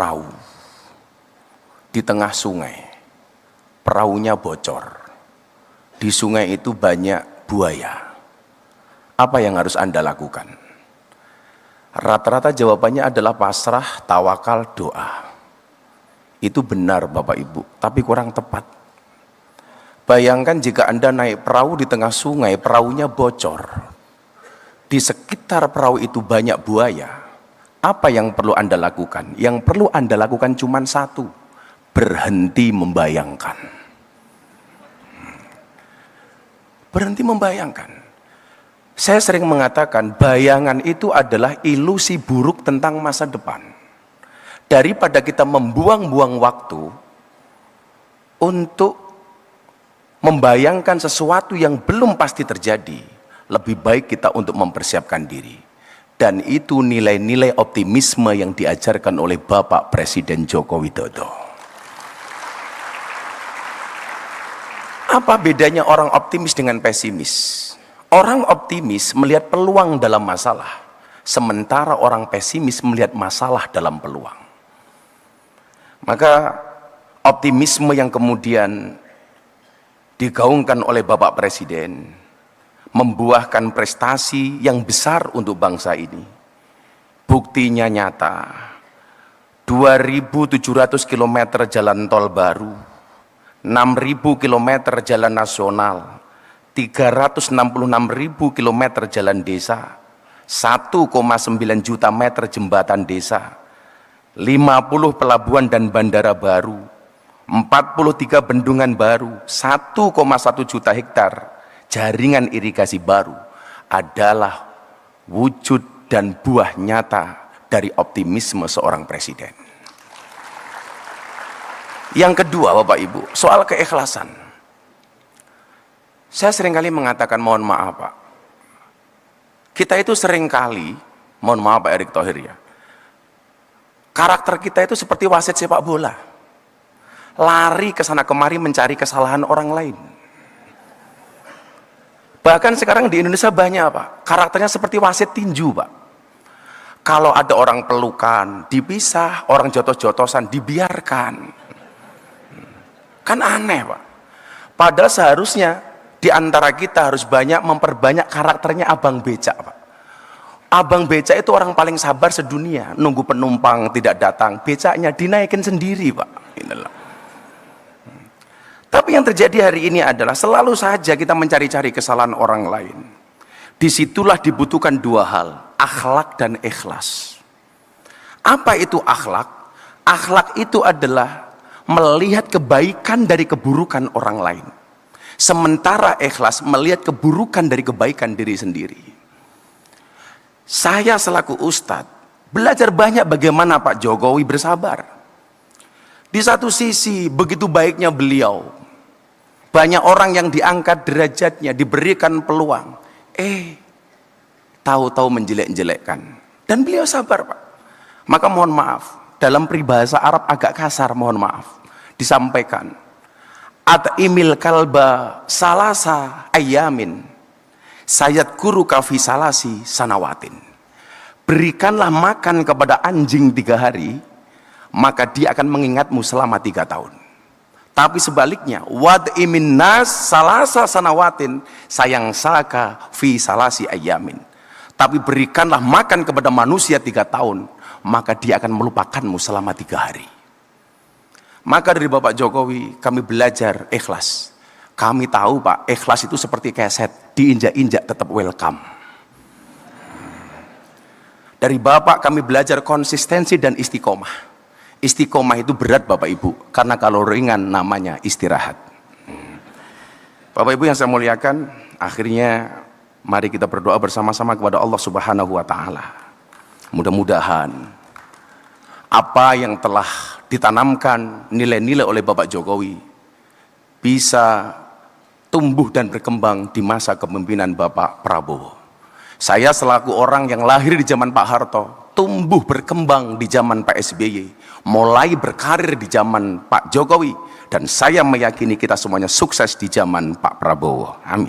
perahu di tengah sungai, perahunya bocor, di sungai itu banyak buaya. Apa yang harus Anda lakukan? Rata-rata jawabannya adalah pasrah, tawakal, doa. Itu benar Bapak Ibu, tapi kurang tepat. Bayangkan jika Anda naik perahu di tengah sungai, perahunya bocor. Di sekitar perahu itu banyak buaya. Apa yang perlu Anda lakukan? Yang perlu Anda lakukan cuma satu, berhenti membayangkan. Berhenti membayangkan. Saya sering mengatakan bayangan itu adalah ilusi buruk tentang masa depan. Daripada kita membuang-buang waktu untuk membayangkan sesuatu yang belum pasti terjadi, lebih baik kita untuk mempersiapkan diri. Dan itu nilai-nilai optimisme yang diajarkan oleh Bapak Presiden Joko Widodo. Apa bedanya orang optimis dengan pesimis? Orang optimis melihat peluang dalam masalah, sementara orang pesimis melihat masalah dalam peluang. Maka optimisme yang kemudian digaungkan oleh Bapak Presiden membuahkan prestasi yang besar untuk bangsa ini. Buktinya nyata, 2.700 km jalan tol baru, 6.000 km jalan nasional, 366.000 km jalan desa, 1,9 juta meter jembatan desa, 50 pelabuhan dan bandara baru, 43 bendungan baru, 1,1 juta hektar jaringan irigasi baru adalah wujud dan buah nyata dari optimisme seorang presiden. Yang kedua Bapak Ibu, soal keikhlasan. Saya seringkali mengatakan, mohon maaf Pak, kita itu seringkali, mohon maaf Pak Erick Thohir ya, karakter kita itu seperti wasit sepak bola, lari ke sana kemari mencari kesalahan orang lain. Bahkan sekarang di Indonesia banyak Pak, karakternya seperti wasit tinju Pak. Kalau ada orang pelukan, dipisah, orang jotos-jotosan, dibiarkan. Kan aneh Pak. Padahal seharusnya di antara kita harus memperbanyak karakternya abang becak Pak. Abang becak itu orang paling sabar sedunia, nunggu penumpang tidak datang, becaknya dinaikin sendiri Pak. Inilah. Tapi yang terjadi hari ini adalah selalu saja kita mencari-cari kesalahan orang lain. Disitulah dibutuhkan dua hal, akhlak dan ikhlas. Apa itu akhlak? Akhlak itu adalah melihat kebaikan dari keburukan orang lain. Sementara ikhlas melihat keburukan dari kebaikan diri sendiri. Saya selaku ustadz belajar banyak bagaimana Pak Jokowi bersabar. Di satu sisi begitu baiknya beliau, banyak orang yang diangkat derajatnya, diberikan peluang, tahu-tahu menjelek-jelekkan, dan beliau sabar Pak. Maka mohon maaf, dalam peribahasa Arab agak kasar, mohon maaf, disampaikan, at'imil kalba salasa ayamin sayat guru kafi salasi sanawatin. Berikanlah makan kepada anjing 3 hari, maka dia akan mengingatmu selama 3 tahun. Tapi sebaliknya, wad'imin nas salasa sanawatin sayang saka fi salasi ayamin. Tapi berikanlah makan kepada manusia 3 tahun, maka dia akan melupakanmu selama 3 hari. Maka dari Bapak Jokowi kami belajar ikhlas. Kami tahu Pak, ikhlas itu seperti keset, diinjak-injak tetap welcome. Dari Bapak kami belajar konsistensi dan istiqomah. Istiqomah itu berat Bapak Ibu, karena kalau ringan namanya istirahat. Bapak Ibu yang saya muliakan, akhirnya mari kita berdoa bersama-sama kepada Allah Subhanahu wa Ta'ala. Mudah-mudahan apa yang telah ditanamkan nilai-nilai oleh Bapak Jokowi bisa tumbuh dan berkembang di masa kepemimpinan Bapak Prabowo. Saya selaku orang yang lahir di zaman Pak Harto, tumbuh berkembang di zaman Pak SBY, mulai berkarir di zaman Pak Jokowi, dan saya meyakini kita semuanya sukses di zaman Pak Prabowo. Amin.